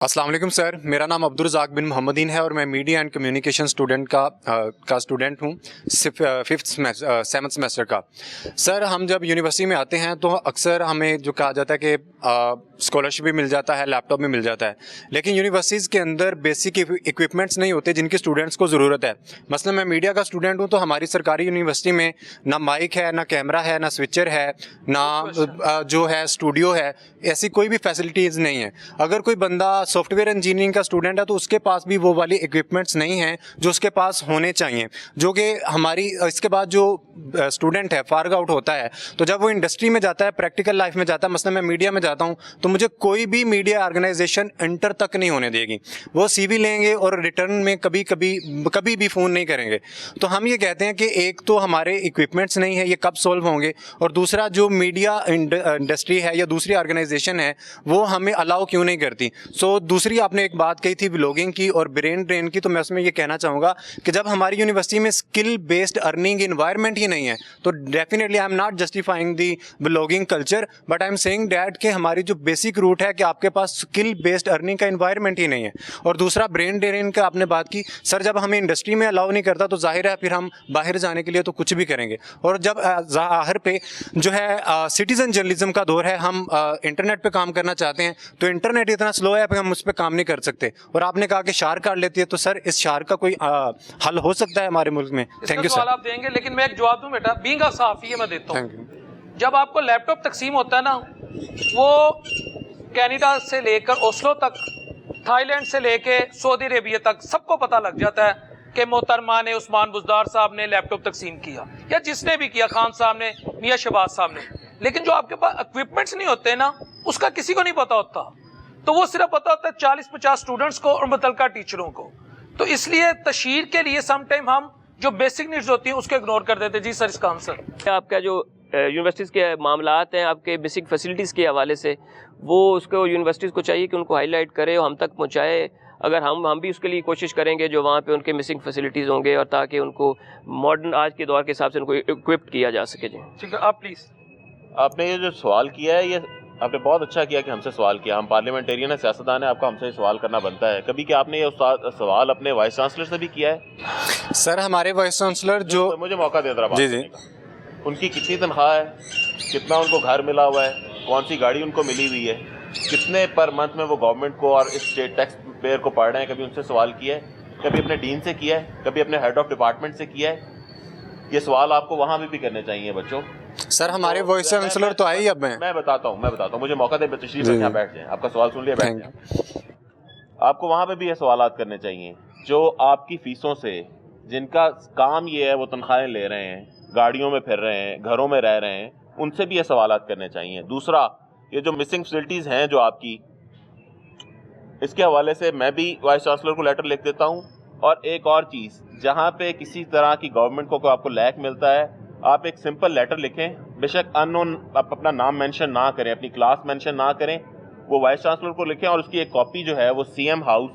अस्सलाम वालेकुम सर, मेरा नाम अब्दुल रज़ाक बिन मोहम्मदीन है और मैं मीडिया एंड कम्युनिकेशन स्टूडेंट का स्टूडेंट हूँ, फिफ्थ सेवन्थ सेमेस्टर का। सर, हम जब यूनिवर्सिटी में आते हैं तो अक्सर हमें जो कहा जाता है कि स्कॉलरशिप भी मिल जाता है, लैपटॉप भी मिल जाता है, लेकिन यूनिवर्सिटीज़ के अंदर बेसिक इक्विपमेंट्स नहीं होते जिनकी स्टूडेंट्स को ज़रूरत है। मसलन मैं मीडिया का स्टूडेंट हूँ तो हमारी सरकारी यूनिवर्सिटी में ना माइक है, ना कैमरा है, ना स्विचर है, ना जो है स्टूडियो है, ऐसी कोई भी फैसिलिटीज़ नहीं है। अगर कोई बंदा सॉफ्टवेयर इंजीनियरिंग का स्टूडेंट है तो उसके पास भी वो वाली इक्विपमेंट्स नहीं हैं जो उसके पास होने चाहिए, जो कि हमारी इसके बाद जो स्टूडेंट है फार्ग आउट होता है तो जब वो इंडस्ट्री में जाता है, प्रैक्टिकल लाइफ में जाता है, मसलन मैं मीडिया में जाता हूँ तो मुझे कोई भी मीडिया ऑर्गेनाइजेशन इंटर तक नहीं होने देगी। वो सीवी लेंगे और रिटर्न में कभी भी फ़ोन नहीं करेंगे। तो हम ये कहते हैं कि एक तो हमारे इक्विपमेंट्स नहीं है, ये कब सॉल्व होंगे, और दूसरा जो मीडिया इंडस्ट्री है या दूसरी ऑर्गेनाइजेशन है वो हमें अलाउ क्यों नहीं करती। सो दूसरी आपने एक बात कही थी व्लॉगिंग की और ब्रेन ड्रेन की, तो मैं उसमें ये कहना चाहूँगा कि जब हमारी यूनिवर्सिटी में स्किल बेस्ड अर्निंग इन्वायरमेंट ही नहीं है तो definitely I am not justifying the vlogging culture, but I am saying that कि हमारी जो बेसिक रूट है कि आपके पास स्किल बेस्ड अर्निंग का इन्वायरमेंट ही नहीं है। और दूसरा ब्रेन ड्रेन का आपने बात की, सर जब हमें इंडस्ट्री में अलाउ नहीं करता तो जाहिर है फिर हम बाहर जाने के लिए तो कुछ भी करेंगे। और जब जाहिर पे जो है सिटीजन जर्नलिज्म का दौर है, हम इंटरनेट पे काम करना चाहते हैं तो इंटरनेट इतना स्लो है कि हम उस पर काम नहीं कर सकते। और आपने कहा कि शार काट लेती है, तो सर इस शार का कोई हल हो सकता है हमारे मुल्क में? Thank you sir. आप देंगे लेकिन मैं एक जवाब दूं बेटा, बीइंग अ सहाफी मैं देता हूं। जब आपको लैपटॉप तकसीम होता है ना, वो कनाडा से लेकर ओस्लो तक, थाईलैंड से लेकर सऊदी अरेबिया तक सबको पता लग जाता है कि मोहतरमा ने, उस्मान बुजदार साहब ने लैपटॉप तकसीम किया, या जिसने भी किया, खान साहब ने, मियां शहबाज साहब ने। लेकिन जो आपके पास इक्विपमेंट्स नहीं होते ना, उसका किसी को नहीं पता होता। तो वो सिर्फ पता होता है 40-50 स्टूडेंट्स को और मुतलका टीचरों को। तो इसलिए तशहीर के लिए समटाइम हम जो बेसिक नीड्स होती हैं उसको इग्नोर कर देते हैं। जी सर, इसका आंसर आपका जो यूनिवर्सिटीज़ के मामलात हैं आपके बेसिक फैसिलिटीज़ के हवाले से, वो उसको यूनिवर्सिटीज़ को चाहिए कि उनको हाईलाइट करे और हम तक पहुँचाए। अगर हम भी उसके लिए कोशिश करेंगे जो वहाँ पे उनके मिसिंग फैसिलिटीज़ होंगे, और ताकि उनको मॉडर्न आज के दौर के हिसाब से उनको इक्विप्ड किया जा सके। जी ठीक है, आप प्लीज़। आपने ये जो सवाल किया है, ये आपने बहुत अच्छा किया कि हमसे सवाल किया। हम पार्लियामेंटेरियन है, सियासतदान है, आपका हमसे सवाल करना बनता है। कभी क्या आपने ये सवाल अपने वाइस चांसलर से भी किया है? सर हमारे वाइस चांसलर जो मुझे मौका दे रहा, जी, उनकी कितनी तनख्वाह है, कितना उनको घर मिला हुआ है, कौन सी गाड़ी उनको मिली हुई है, कितने पर मंथ में वो गवर्नमेंट को और इस स्टेट टैक्स पेयर को पढ़ रहे हैं, कभी उनसे सवाल किया है? कभी अपने डीन से किया है? कभी अपने हेड ऑफ डिपार्टमेंट से किया है? ये सवाल आपको वहाँ भी करने चाहिए बच्चों। सर हमारे वॉइस चांसलर तो आई, अब मैं बताता हूँ, मुझे मौका दे, तशरीफ रखें, यहाँ बैठ जाएं। आपका सवाल सुन लिया, बैठ जाएं। आपको वहाँ पे भी ये सवालात करने चाहिए जो आपकी फीसों से, जिनका काम ये है वो तनख्वाहें ले रहे हैं, गाड़ियों में फिर रहे हैं, घरों में रह रहे हैं, उनसे भी ये सवालात करने चाहिए। दूसरा, ये जो मिसिंग फैसिलिटीज़ हैं जो आपकी, इसके हवाले से मैं भी वाइस चांसलर को लेटर लिख देता हूँ। और एक और चीज़, जहाँ पे किसी तरह की गवर्नमेंट को आपको लैक मिलता है, आप एक सिंपल लेटर लिखें, बेशक अननोन, आप अपना नाम मेंशन ना करें, अपनी क्लास मेंशन ना करें, वो वाइस चांसलर को लिखें और उसकी एक कॉपी जो है वो CM house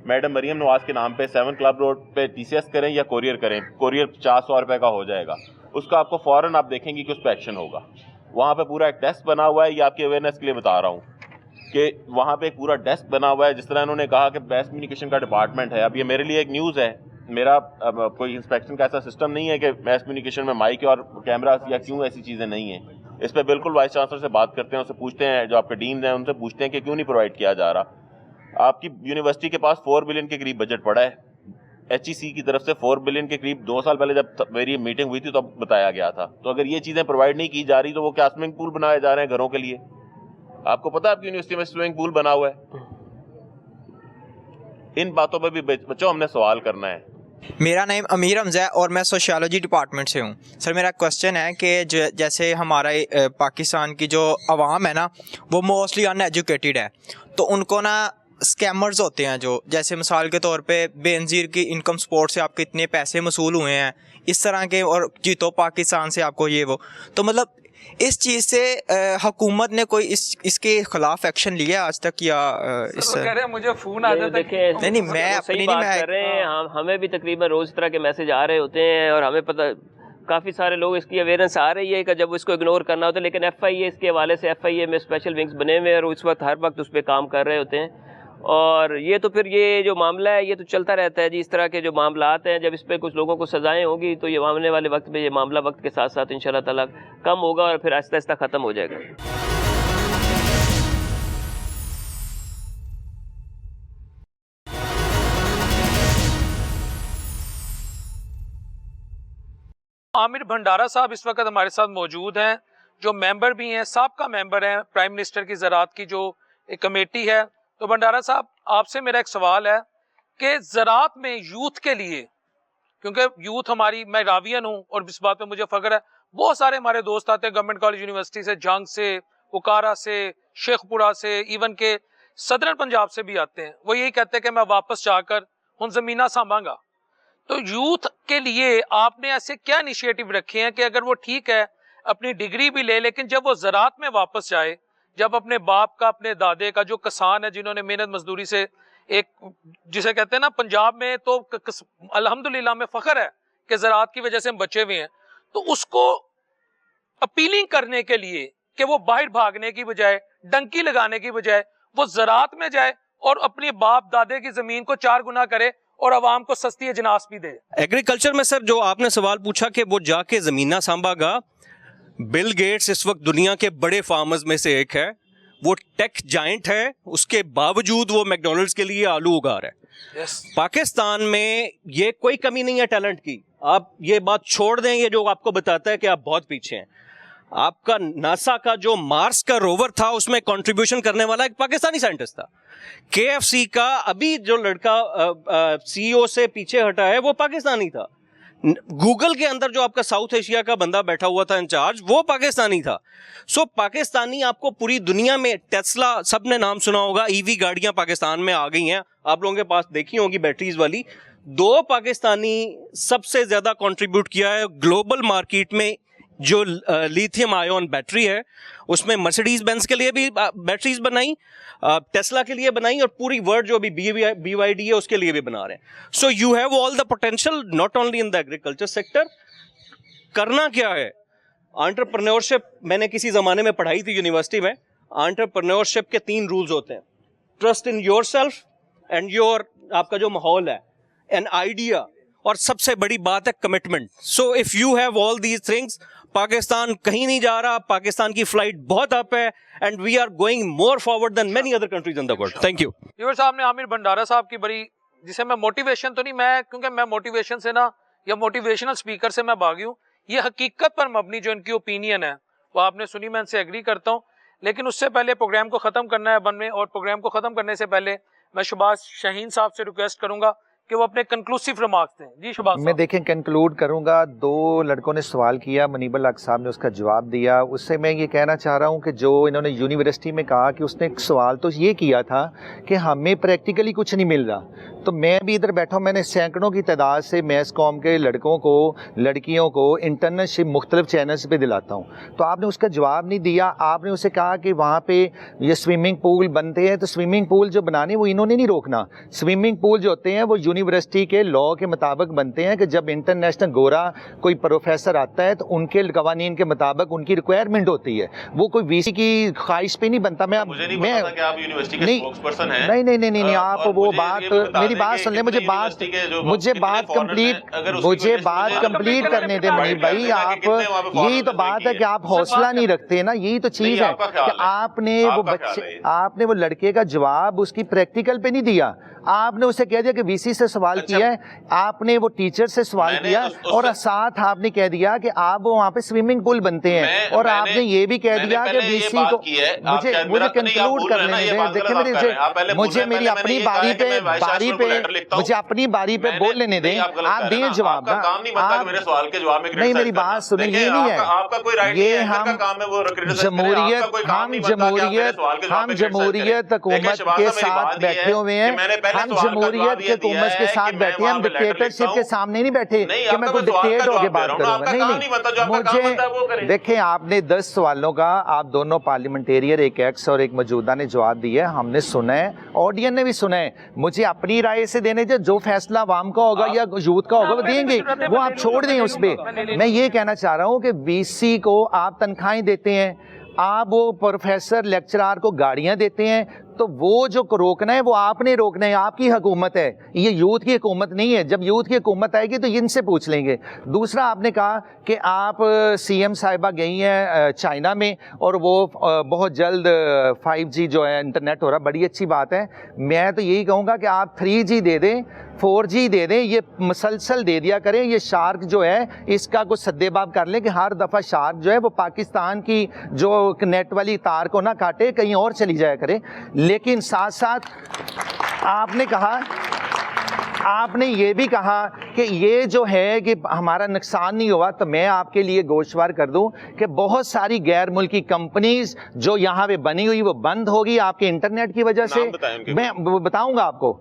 madam Maryam Nawaz के नाम पे 7 क्लब रोड पे टीसीएस करें या कोरियर करें। कोरियर 50-100 रुपये का हो जाएगा। उसका आपको फ़ौरन आप देखेंगे कि उस पर एक्शन होगा। वहाँ पे पूरा एक डेस्क बना हुआ है, ये आपकी अवेयरनेस के लिए बता रहा हूँ कि वहाँ पे एक पूरा डेस्क बना हुआ है। जिस तरह इन्होंने कहा कि मैस कम्युनिकेशन का डिपार्टमेंट है, अब ये मेरे लिए एक न्यूज़ है। मेरा कोई इंस्पेक्शन का ऐसा सिस्टम नहीं है कि मैस कम्युनिकेशन में माइक और कैमरा या क्यों ऐसी चीज़ें नहीं हैं। इस पर बिल्कुल वाइस चांसलर से बात करते हैं, उससे पूछते हैं, जो आपके डीन हैं उनसे पूछते हैं कि क्यों नहीं प्रोवाइड किया जा रहा। आपकी यूनिवर्सिटी के पास 4 बिलियन के करीब बजट पड़ा है, HEC की तरफ से 4 बिलियन के करीब 2 साल पहले जब मेरी मीटिंग हुई थी तो बताया गया था। तो अगर ये चीज़ें प्रोवाइड नहीं की जा रही तो वो क्या स्विमिंग पूल बनाए जा रहे हैं घरों के लिए? आपको पता है आपकी यूनिवर्सिटी में स्विमिंग पूल बना हुआ है? इन बातों पर भी बच्चों हमने सवाल करना है। मेरा नाम अमीर हमजा है और मैं सोशियोलॉजी डिपार्टमेंट से हूँ। सर मेरा क्वेश्चन है कि जैसे हमारा पाकिस्तान की जो आवाम है ना, वो मोस्टली अनएजुकेटेड है, तो उनको ना स्कैमर्स होते हैं जो, जैसे मिसाल के तौर पे बेनज़ीर की इनकम सपोर्ट से आपके इतने पैसे वसूल हुए हैं, इस तरह के, और जीतो पाकिस्तान से आपको ये वो, तो मतलब इस चीज़ से हुकूमत ने कोई इसके खिलाफ एक्शन लिया आज तक, या इस कह रहे हैं मुझे फोन आ जाता है? नहीं मैं अपनी बात कर रहे हैं। हमें भी तकरीबन रोज़ तरह के मैसेज आ रहे होते हैं और हमें पता, काफ़ी सारे लोग इसकी अवेयरनेस आ रही है कि जब इसको इग्नोर करना होता है। लेकिन FIA इसके हवाले से FIA में स्पेशल विंग्स बने हुए हैं और उस वक्त हर वक्त उस पर काम कर रहे होते हैं। और ये तो फिर ये जो मामला है ये तो चलता रहता है जी। इस तरह के जो मामलात हैं, जब इस पर कुछ लोगों को सज़ाएँ होंगी तो ये आने वाले वक्त में ये मामला वक्त के साथ साथ इंशाअल्लाह ताला कम होगा और फिर आहिस्ता आहिस्ता ख़त्म हो जाएगा। आमिर भंडारा साहब इस वक्त हमारे साथ मौजूद हैं, जो मेंबर भी हैं, साबका मेंबर हैं प्राइम मिनिस्टर की ज़राअत की जो एक कमेटी है। तो भंडारा साहब, आपसे मेरा एक सवाल है कि ज़राअत में यूथ के लिए, क्योंकि यूथ हमारी, मैं रावियन हूँ और इस बात पे मुझे फ़ख्र है, बहुत सारे हमारे दोस्त आते हैं गवर्नमेंट कॉलेज यूनिवर्सिटी से, जंग से, उकारा से, शेखपुरा से, इवन के सदरन पंजाब से भी आते हैं। वो यही कहते हैं कि मैं वापस जाकर उन ज़मीना सांभांगा। तो यूथ के लिए आपने ऐसे क्या इनिशिएटिव रखे हैं कि अगर वो ठीक है अपनी डिग्री भी ले, लेकिन जब वो ज़राअत में वापस जाए, जब अपने बाप का, अपने दादे का, जो किसान है जिन्होंने मेहनत मजदूरी से एक, जिसे कहते हैं ना पंजाब में तो अल्हम्दुलिल्लाह में फ़ख्र है कि ज़राअत की वजह से हम बचे हुए हैं, तो उसको अपीलिंग करने के लिए कि वो बाहर भागने की बजाय, डंकी लगाने की बजाय वो ज़राअत में जाए और अपने बाप दादे की ज़मीन को 4 गुना करे और आवाम को सस्ती अजनास भी दे। एग्रीकल्चर में सर जो आपने सवाल पूछा कि वो जाके ज़मीना सांभागा, बिल गेट्स इस वक्त दुनिया के बड़े फार्मर्स में से एक है, वो टेक जाइंट है, उसके बावजूद वो मैकडॉनल्ड्स के लिए आलू उगा रहा है। पाकिस्तान में ये कोई कमी नहीं है टैलेंट की। आप ये बात छोड़ दें, ये जो आपको बताता है कि आप बहुत पीछे हैं। आपका नासा का जो मार्स का रोवर था उसमें कंट्रीब्यूशन करने वाला एक पाकिस्तानी साइंटिस्ट था। KFC का अभी जो लड़का CEO से पीछे हटा है वो पाकिस्तानी था। गूगल के अंदर जो आपका साउथ एशिया का बंदा बैठा हुआ था इंचार्ज, वो पाकिस्तानी था। सो पाकिस्तानी आपको पूरी दुनिया में, टेस्ला सबने नाम सुना होगा, EV गाड़ियां पाकिस्तान में आ गई हैं, आप लोगों के पास देखी होंगी बैटरीज वाली। 2 पाकिस्तानी सबसे ज्यादा कंट्रीब्यूट किया है ग्लोबल मार्केट में। जो लिथियम आयन बैटरी है उसमें मर्सिडीज बेंज के लिए भी बैटरीज बनाई, टेस्ला के लिए बनाई, और पूरी वर्ल्ड जो अभी BYD है उसके लिए भी बना रहे हैं। So you have all the potential not only in the agriculture sector. करना क्या है? एंटरप्रेन्योरशिप मैंने किसी ज़माने में पढ़ाई थी यूनिवर्सिटी में। एंटरप्रेन्योरशिप के 3 रूल्स होते हैं, trust in yourself and your, आपका जो माहौल है, एन आइडिया, और सबसे बड़ी बात है commitment. So if you have all these things, Pakistan कहीं नहीं जा रहा, पाकिस्तान की फ्लाइट बहुत अप है, and we are going more forward than many other countries in the world. Thank you. Viewer साहब ने आमिर भंडारा साहब की बड़ी, जिसे मैं मोटिवेशन तो नहीं, मैं क्योंकि मैं मोटिवेशन से ना, या मोटिवेशनल स्पीकर से मैं भागी हूँ, ये हकीकत पर मबनी जो इनकी ओपिनियन है वो आपने सुनी, मैं इनसे एग्री करता हूँ। लेकिन उससे पहले प्रोग्राम को ख़त्म करना है बन में, और प्रोग्राम को ख़त्म करने से पहले मैं शहबाज शाहीन साहब से रिक्वेस्ट करूँगा कि वो अपने कंक्लूसिव रिमार्क्स दें। जी शहबाज साहब। मैं देखें कंक्लूड करूंगा। 2 लड़कों ने सवाल किया, मुनीबुल हक साहब ने उसका जवाब दिया। उससे मैं ये कहना चाह रहा हूँ कि जो इन्होंने यूनिवर्सिटी में कहा कि उसने एक सवाल तो ये किया था कि हमें प्रैक्टिकली कुछ नहीं मिल रहा, तो मैं भी इधर बैठा हूँ, मैंने सैकड़ों की तादाद से मैस कॉम के लड़कों को, लड़कियों को इंटर्नशिप मुख्तलिफ चैनल्स पे दिलाता हूँ। तो आपने उसका जवाब नहीं दिया। आपने उसे कहा कि वहाँ पे ये स्विमिंग पूल बनते हैं, तो स्विमिंग पूल जो बनाने वो इन्होंने नहीं रोकना। स्विमिंग पूल जो होते हैं वो यूनिवर्सिटी के लॉ के मुताबिक बनते हैं कि जब इंटरनेशनल गोरा कोई प्रोफेसर आता है तो उनके कवानीन के मुताबिक उनकी रिक्वायरमेंट होती है, वो कोई VC की ख्वाहिश पे नहीं बनता। मैं मुझे नहीं पता कि आप यूनिवर्सिटी के स्पोक्सपर्सन हैं। नहीं, आप वो बात, मेरी बात सुन ले, मुझे बात कंप्लीट करने दे मनीब भाई। आप, यही तो बात है कि आप हौसला नहीं रखते ना, यही तो चीज है कि आपने वो लड़के का जवाब उसकी प्रैक्टिकल पे नहीं दिया। आपने उसे कह दिया कि VC से सवाल किया है, आपने वो टीचर से सवाल किया, और साथ आपने कह दिया कि आप वहाँ पे स्विमिंग पूल बनते हैं, और आपने ये भी कह दिया कि VC को, मुझे कंक्लूड करने दें। देखिए मुझे मेरी अपनी बारी पे बोल लेने दें। आप दें जवाब ना, आप नहीं, मेरी बात सुनिए, ये नहीं है ये हम जमहूरियत हुकूमत के साथ बैठे हुए हैं, हम जमहूरियत के हुकूमत के साथ बैठे हैं, हम डिक्टेटरशिप के सामने नहीं बैठे कि मैं कोई डिक्टेट होकर बात करूंगा। नहीं, मुझे देखें, आपने 10 सवालों का आप दोनों पार्लियामेंटेरियन, एक एक्स और एक मौजूदा ने जवाब दिया, हमने सुना है, ऑडियंस ने भी सुना है। मुझे अपनी राय से देने जो फैसला आवाम का होगा या यूथ का होगा वो देंगे, वो आप छोड़ दें उस पर। मैं ये कहना चाह रहा हूँ कि VC को आप तनख्वाहें देते हैं, आप वो प्रोफेसर लेक्चरार को गाड़ियां देते हैं, तो वो जो रोकना है वो आपने रोकना है, आपकी हुकूमत है, ये यूथ की हुकूमत नहीं है। जब यूथ की हुकूमत आएगी तो इनसे पूछ लेंगे। दूसरा, आपने कहा कि आप सीएम साहिबा गई हैं चाइना में और वो बहुत जल्द 5G जो है इंटरनेट हो रहा, बड़ी अच्छी बात है। मैं तो यही कहूँगा कि आप 3G दे दें, 4G दे दें, ये मुसलसल दे दिया करें। ये शार्क जो है इसका कुछ सद्देबाब कर लें कि हर दफ़ा शार्क जो है वो पाकिस्तान की जो नेट वाली तार को ना काटे, कहीं और चली जाया करे। लेकिन साथ साथ आपने ये भी कहा कि ये जो है कि हमारा नुकसान नहीं हुआ, तो मैं आपके लिए गोशवार कर दूं कि बहुत सारी गैर मुल्की कंपनीज जो यहाँ पे बनी हुई वो बंद होगी आपके इंटरनेट की वजह से। मैं बताऊंगा आपको,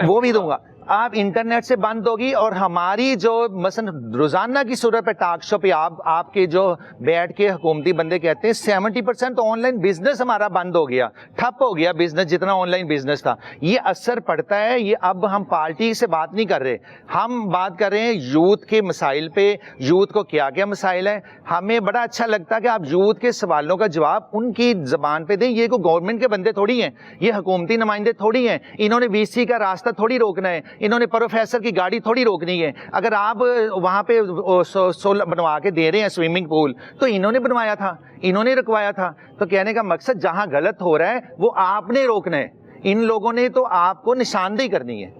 वो भी दूंगा। आप इंटरनेट से बंद होगी और हमारी जो मसलन रोज़ाना की सूरत पे टॉक शो पे आपके जो बैठ के हुकूमती बंदे कहते हैं 70% तो ऑनलाइन बिजनेस हमारा बंद हो गया, ठप हो गया बिजनेस, जितना ऑनलाइन बिजनेस था। ये असर पड़ता है। ये अब हम पार्टी से बात नहीं कर रहे, हम बात कर रहे हैं यूथ के मसाइल पे, यूथ को क्या क्या मसाइल हैं। हमें बड़ा अच्छा लगता है कि आप यूथ के सवालों का जवाब उनकी ज़बान पे दें। ये कोई गवर्नमेंट के बंदे थोड़ी हैं, ये हुकूमती नुमाइंदे थोड़ी हैं, इन्होंने VC का रास्ता थोड़ी रोकना है, इन्होंने प्रोफेसर की गाड़ी थोड़ी रोकनी है। अगर आप वहाँ पे सोलर बनवा के दे रहे हैं स्विमिंग पूल, तो इन्होंने बनवाया था, इन्होंने रुकवाया था। तो कहने का मकसद जहाँ गलत हो रहा है वो आपने रोकना है, इन लोगों ने तो आपको निशानदेही करनी है।